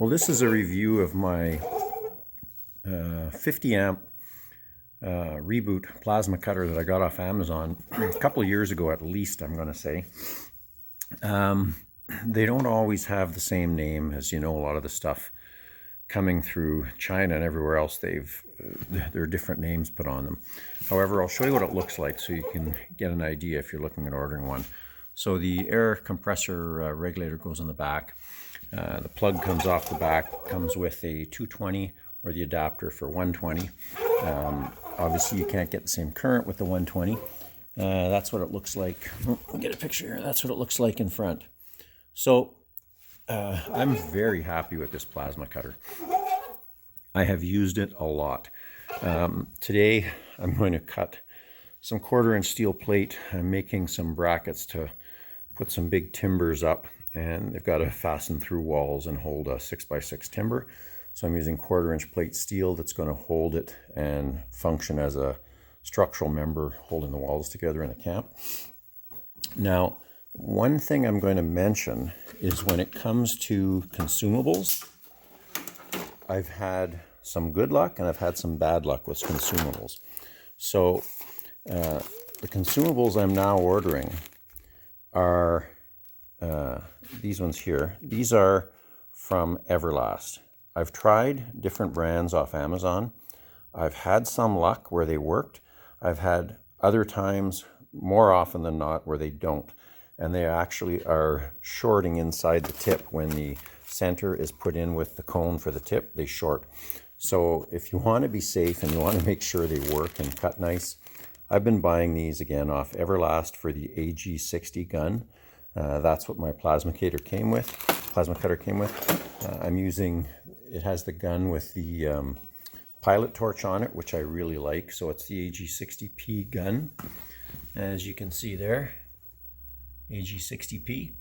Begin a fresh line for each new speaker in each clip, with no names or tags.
Well, this is a review of my 50 amp Reboot plasma cutter that I got off Amazon a couple of years ago at least, I'm going to say. They don't always have the same name, as you know. A lot of the stuff coming through China and everywhere else, there are different names put on them. However, I'll show you what it looks like so you can get an idea if you're looking at ordering one. So the air compressor regulator goes on the back. The plug comes off the back, comes with a 220 or the adapter for 120. Obviously you can't get the same current with the 120. That's what it looks like. I'll get a picture here. That's what it looks like in front. So I'm very happy with this plasma cutter. I have used it a lot. Today I'm going to cut some 1/4-inch steel plate. I'm making some brackets to put some big timbers up, and they've got to fasten through walls and hold a 6x6 timber. So I'm using 1/4-inch plate steel that's going to hold it and function as a structural member holding the walls together in the camp. Now, one thing I'm going to mention is when it comes to consumables, I've had some good luck and I've had some bad luck with consumables. So the consumables I'm now ordering are these ones here. These are from Everlast. I've tried different brands off Amazon. I've had some luck where they worked. I've had other times, more often than not, where they don't. And they actually are shorting inside the tip. When the center is put in with the cone for the tip, they short. So if you want to be safe and you want to make sure they work and cut nice, I've been buying these again off Everlast for the AG60 gun. That's what my plasma cutter came with. I'm using, it has the gun with the pilot torch on it, which I really like. So it's the AG60P gun, as you can see there, AG60P.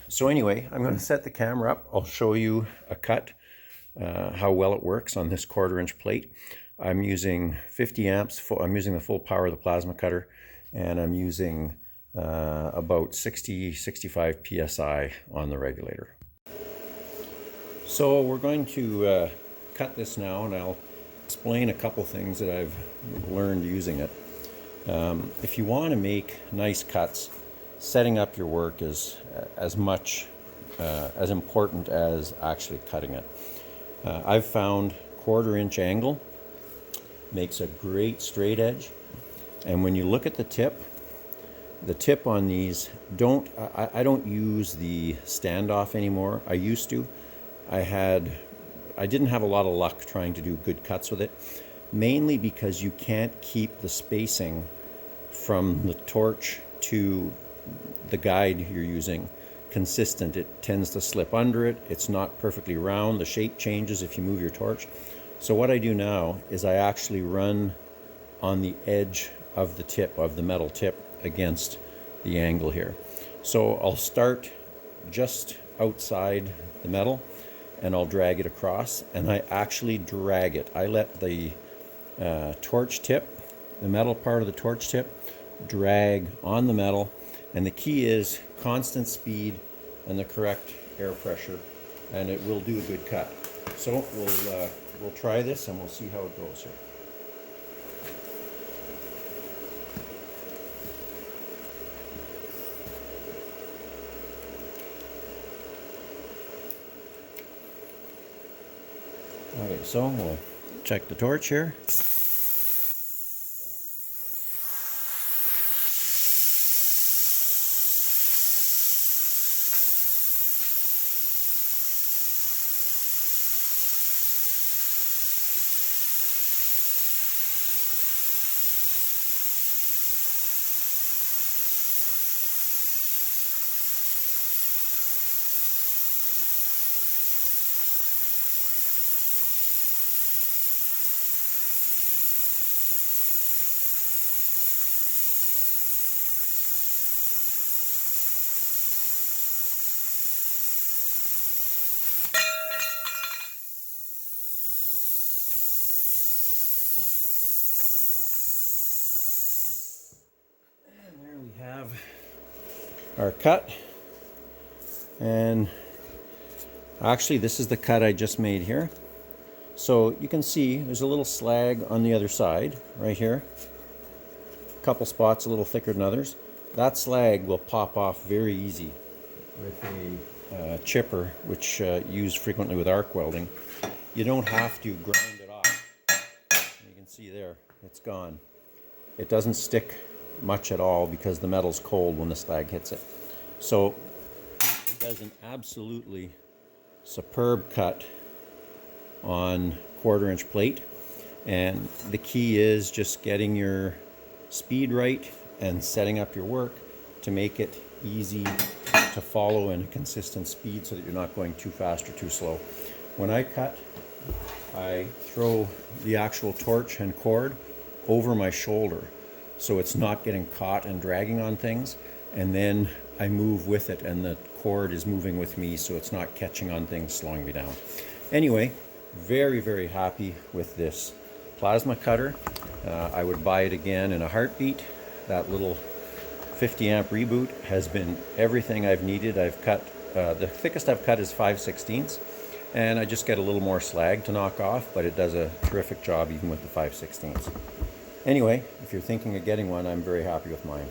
So anyway, I'm going to set the camera up. I'll show you a cut, how well it works on this 1/4-inch plate. I'm using 50 amps. I'm using the full power of the plasma cutter, and I'm using about 65 psi on the regulator. So we're going to cut this now, and I'll explain a couple things that I've learned using it. If you want to make nice cuts, setting up your work is as important as actually cutting it. I've found 1/4-inch angle makes a great straight edge, and when you look at the tip on these, I don't use the standoff anymore. I used to. I didn't have a lot of luck trying to do good cuts with it, mainly because you can't keep the spacing from the torch to the guide you're using consistent. It tends to slip under it. It's not perfectly round. The shape changes if you move your torch. So what I do now is I actually run on the edge of the tip, of the metal tip, against the angle here. So I'll start just outside the metal and I'll drag it across, and I actually drag it. I let the torch tip, the metal part of the torch tip, drag on the metal, and the key is constant speed and the correct air pressure, and it will do a good cut. So we'll try this and we'll see how it goes here. Okay, so we'll check the torch here. Have our cut, and Actually, this is the cut I just made here. So you can see there's a little slag on the other side, right here. A couple spots a little thicker than others. That slag will pop off very easy with a chipper, which used frequently with arc welding. You don't have to grind it off. You can see there, it's gone. It doesn't stick much at all because the metal's cold when the slag hits it. So it does an absolutely superb cut on 1/4-inch plate, and the key is just getting your speed right and setting up your work to make it easy to follow in a consistent speed so that you're not going too fast or too slow. When I cut, I throw the actual torch and cord over my shoulder so it's not getting caught and dragging on things, and then I move with it and the cord is moving with me so it's not catching on things, slowing me down. Anyway, very, very happy with this plasma cutter. I would buy it again in a heartbeat. That little 50 amp Reboot has been everything I've needed. I've cut, the thickest I've cut is 5/16, and I just get a little more slag to knock off, but it does a terrific job even with the 5/16. Anyway, if you're thinking of getting one, I'm very happy with mine.